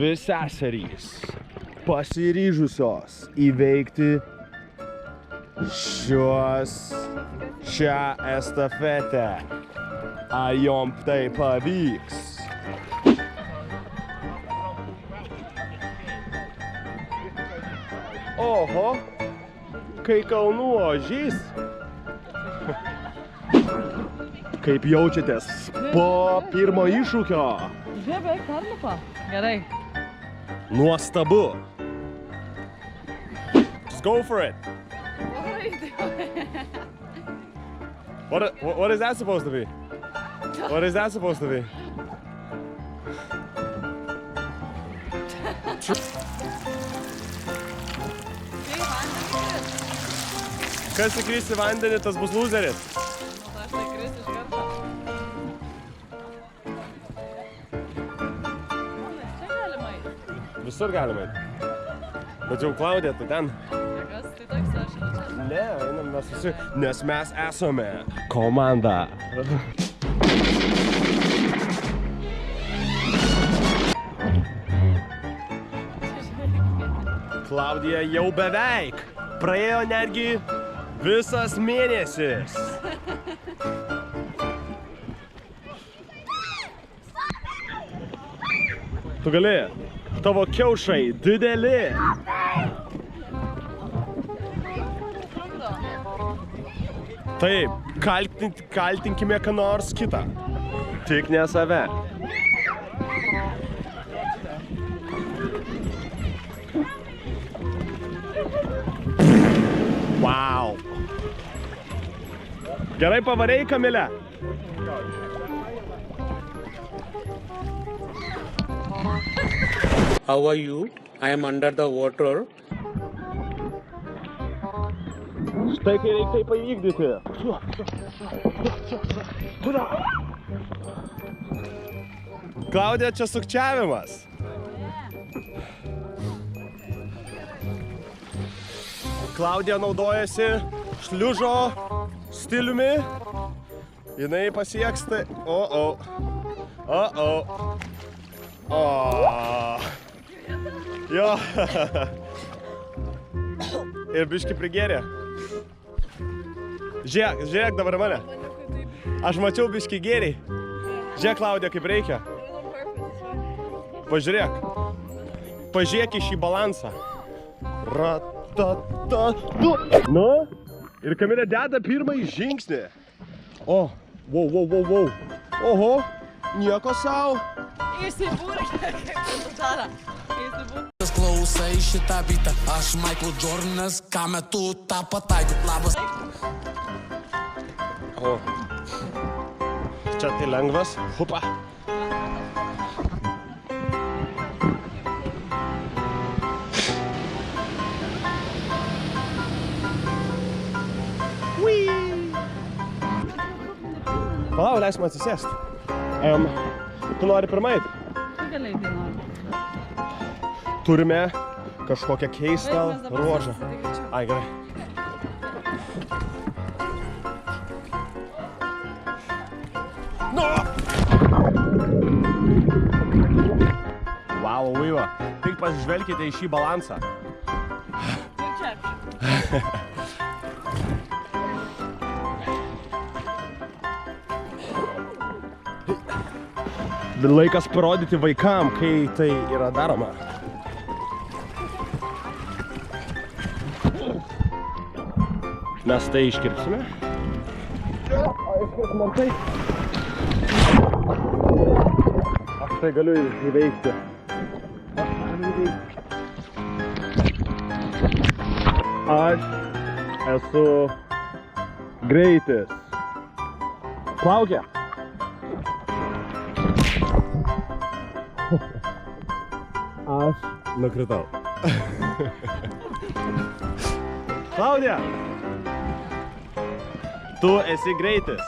Dvi seserys pasiryžusios įveikti šią estafetę. Ar jom tai pavyks? Oho, kai kalnų ožys. Kaip jaučiatės po pirmo iššūkio? Beveik perlipa. Gerai. Nuostabu. Just go for it. What is that supposed to be? What is that supposed to be? Kas įkris į vandenį, tas bus loseris. Aš tai kris iš karto. Čia galima eiti. Visur galima eiti. Bet jau Klaudija, tu ten. Kas tai toks aš čia? Ne, einam mes visi, nes mes esame komanda. Klaudija jau beveik. Praėjo netgi visas mėnesis. Tu gali, tavo kiaušai dideli. Taip, kaltinkime ką nors kitą. Tik ne save. Wow. Gerai pavarei, Kamilė. How are you? I am under the water. Štai kai reikia tai pavykdyti. Klaudija, čia sukčiavimas. Klaudija naudojasi šliužo stiliumi. Jinai pasieks tai... Jo. Ir biški prigėrė. Žiūrėk dabar mane. Aš mačiau biški gėriai. Žiūrėk, Klaudija, kaip reikia. Pažiūrėk. Pažiūrėk į šį balansą. Nu, ir Kamilė deda pirmąjį žingsnį. O, wow. Oho, nieko sau. Įsibūrė, kaip tu dara. Įsibūrė. Klausai šitą bitą, aš Michael Jordanas, ką metu tą pataikiu, labas. O, čia tai lengvas. Hupa. Palau, leisim atsisėst. Tu nori pirmai? Tu gali eiti nori. Turime kažkokią keistą ruožą. Ai, gerai. Wow, Uiva. Tik pasižvelkite į šį balansą. Ir čia. Laikas parodyti vaikam, kai tai yra daroma. Mes tai iškirpsime. Aš tai galiu įveikti. Aš esu greitis. Plaukia. Aš nukritau. Klaudija, tu esi greitis.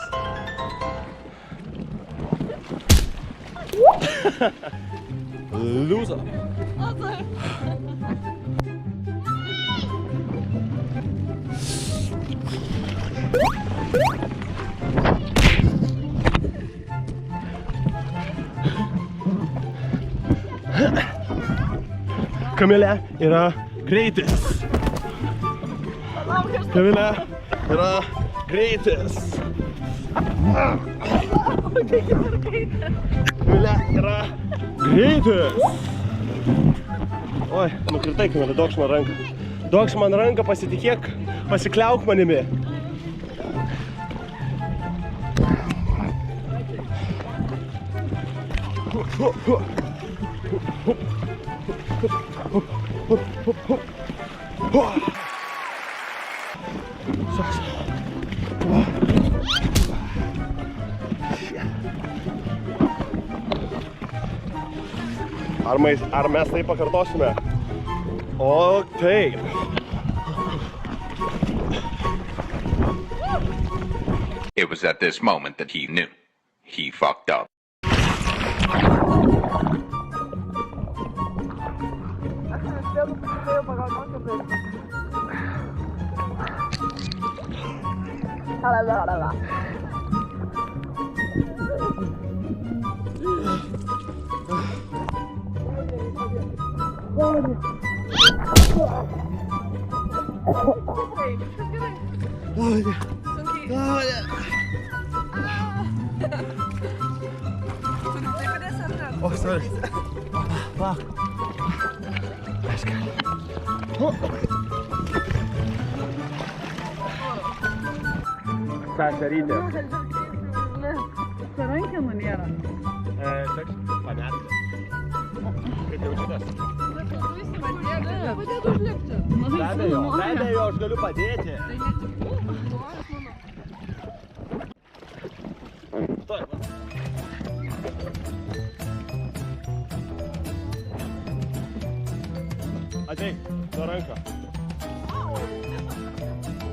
Loser. Kamilė yra greitis. Kamilė yra greitis. Kamilė yra greitis. Oi, nukritai, Kamilė, duokš man ranką. Duokš man ranką, pasitikėk, pasikliauk manimi. Ar mes tai pakartosime? O taip. It was at this moment that he knew. He fucked up. Oh, sorry. Fuck. Sasarytė. Čia rankenų nėra. Toks pametė. Kaip jaučiatės? Padėtų užlipti. Be abejo, aš galiu padėti. Stoj, va. Ateik, to ranką.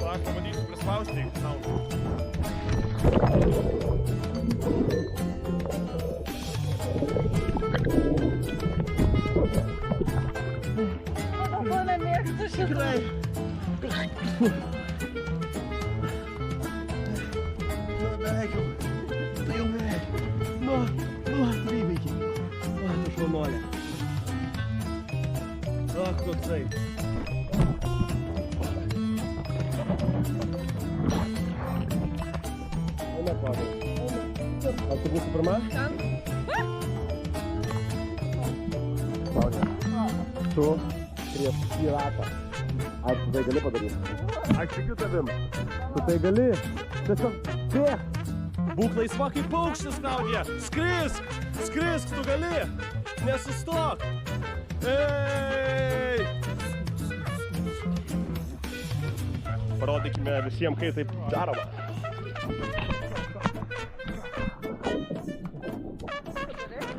Aš pabandysiu prispausti tau. Mano mėgstu šitą. Beveik jau. Tai jau beveik. Įveikė. Šaunuolė. Ak, koksai. Eina, Klaudija. Ar tu būsi pirma? Klaudija. Tu prieš šį ratą. Ar tu tai gali padaryti? Aš tikiu tavim. Tu tai gali. Tiesiog bėk. Būk laisva kaip paukštis, Klaudija. Skrisk. Skrisk, tu gali. Nesustok. Ei! Parodykime visiems, kaip taip daroma.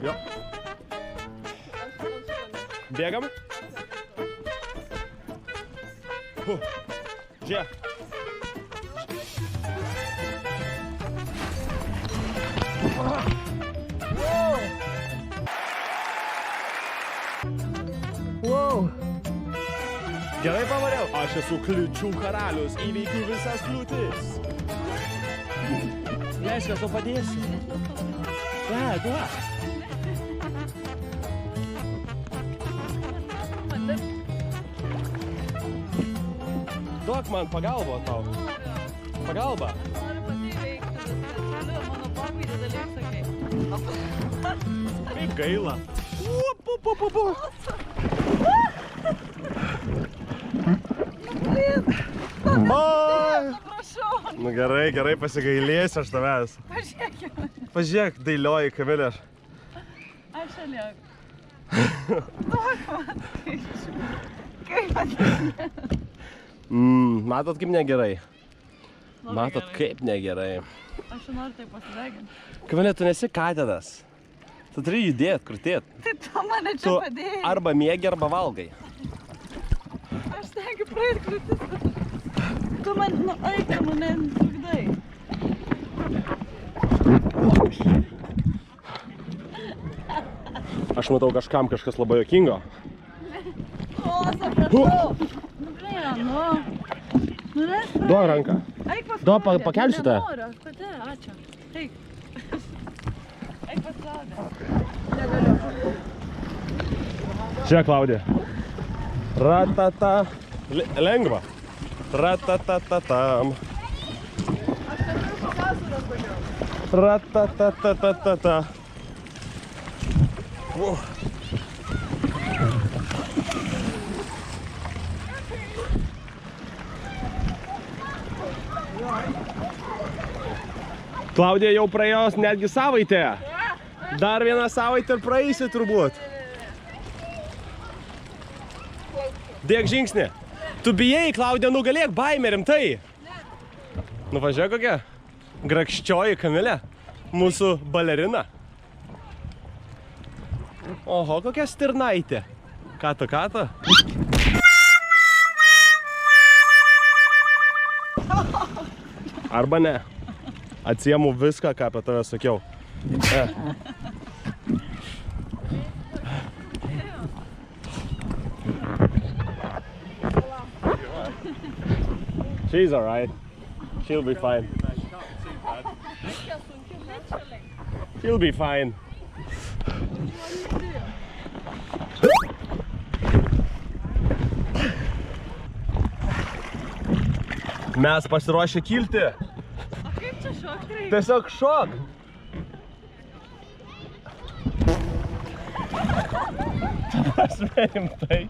Jo. Bėgam? Žiūrėk. Wow. Gerai pavariau. Aš esu kliūčių karalius, įveikiu visas kliūtis. Leisk, aš tau padėsiu. Ne, duok. Duok man pagalbą tau. Pagalba. Noriu pati įveikti viską. Mano papai dideliai sakai. Kaip gaila. Prašau. Nu gerai, pasigailėsiu aš tavęs. Pažiūrėkime. Pažiūrėk, dailioji Kamilė. Aš čia lieku. Kaip atėjai? Matot, kaip negerai. Matot, kaip negerai. Aš jau noriu tai pasideginti. Kamilė, tu nesi katedas. Tu turi judėt, krutėt. Tai tu mane čia padėjai. Arba mėgi, arba valgai. Aš stengiu praeit kliūtis. Tu man, eik, mane trukdai. Aš matau kažkas labai juokingo. O, atsiprašau. Nu, blėja, nu. Duok ranką. Eik pas Duok, Klaudiją. pakelsiu tave. Nenoriu, aš pati, ačiū. Eik. Eik pas Klaudiją. Negaliu. Žiūrėk, Klaudija. Ratata. Lengva. Ratatatatam. Ratatatatata. Klaudija jau praėjos netgi savaitę. Dar vieną savaitę ir praeisi turbūt. Dėk žingsnį. Tu bijai, Klaudija, nugalėk baimę rimtai. Nu važiuok kokia. Grakščioji Kamilė. Mūsų balerina. Oho, kokia stirnaitė. Kata. Arba ne. Atsiemu viską, ką apie tave sakiau. She's alright. She'll be fine. She'll be fine. Mes pasiruošę kilti. O kaip čia šokti? Tiesiog šok. Prasme rimtai.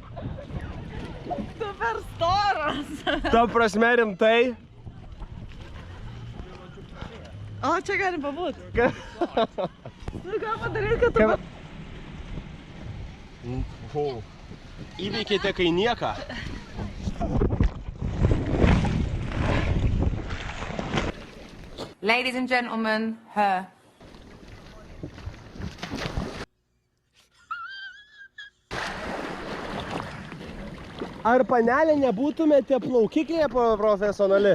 Tu per storas. Ta prasme rimtai. O, čia gali pabūt. Nu, ką padaryti, kad tu... Įveikėte kai nieką. Ladies and gentlemen, her. Ar panelė nebūtumėte plaukiklė profesionali?